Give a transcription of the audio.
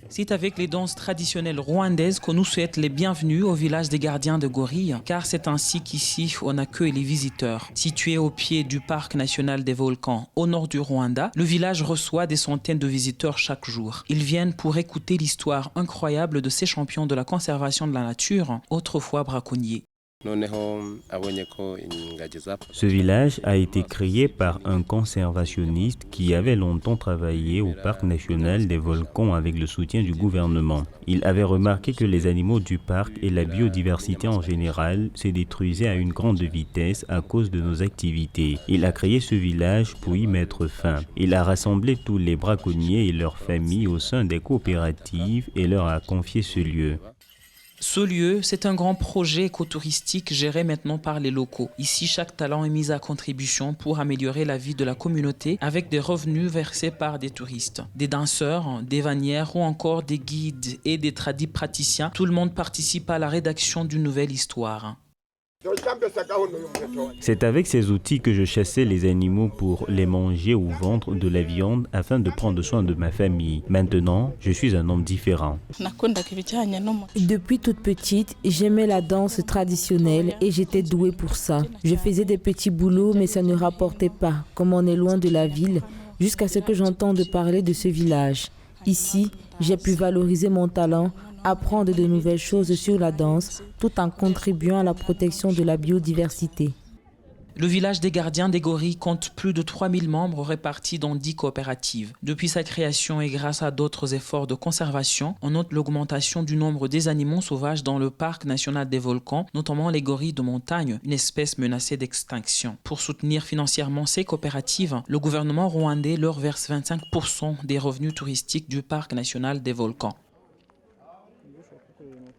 C'est avec les danses traditionnelles rwandaises qu'on nous souhaite les bienvenus au village des gardiens de gorilles, car c'est ainsi qu'ici on accueille les visiteurs. Situé au pied du parc national des volcans au nord du Rwanda, le village reçoit des centaines de visiteurs chaque jour. Ils viennent pour écouter l'histoire incroyable de ces champions de la conservation de la nature, autrefois braconniers. Ce village a été créé par un conservationniste qui avait longtemps travaillé au parc national des volcans avec le soutien du gouvernement. Il avait remarqué que les animaux du parc et la biodiversité en général se détruisaient à une grande vitesse à cause de nos activités. Il a créé ce village pour y mettre fin. Il a rassemblé tous les braconniers et leurs familles au sein des coopératives et leur a confié ce lieu. Ce lieu, c'est un grand projet écotouristique géré maintenant par les locaux. Ici, chaque talent est mis à contribution pour améliorer la vie de la communauté avec des revenus versés par des touristes. Des danseurs, des vannières ou encore des guides et des tradis praticiens, tout le monde participe à la rédaction d'une nouvelle histoire. C'est avec ces outils que je chassais les animaux pour les manger ou vendre de la viande afin de prendre soin de ma famille. Maintenant, je suis un homme différent. Depuis toute petite, j'aimais la danse traditionnelle et j'étais douée pour ça. Je faisais des petits boulots mais ça ne rapportait pas, comme on est loin de la ville, jusqu'à ce que j'entende parler de ce village. Ici, j'ai pu valoriser mon talent, apprendre de nouvelles choses sur la danse, tout en contribuant à la protection de la biodiversité. Le village des gardiens des gorilles compte plus de 3000 membres répartis dans 10 coopératives. Depuis sa création et grâce à d'autres efforts de conservation, on note l'augmentation du nombre des animaux sauvages dans le parc national des volcans, notamment les gorilles de montagne, une espèce menacée d'extinction. Pour soutenir financièrement ces coopératives, le gouvernement rwandais leur verse 25% des revenus touristiques du parc national des volcans.